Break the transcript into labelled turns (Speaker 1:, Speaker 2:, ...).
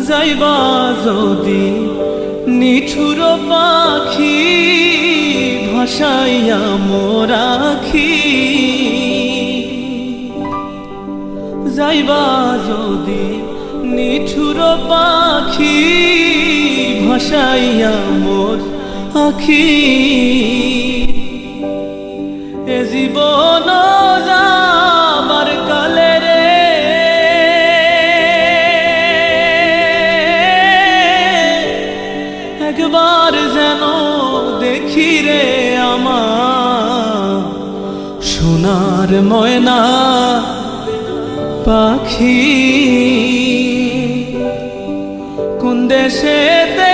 Speaker 1: যাইবা যদি নিঠুর পাখি ভাসাইয়া মোর আখি, যাইবা যদি নিঠুর পাখি ভাসাইয়া মোর আখি, এ জীবন যাবার কালে রে একবার যেন দেখি রে আমার সোনার ময়না পাখি, কোন দেশেতে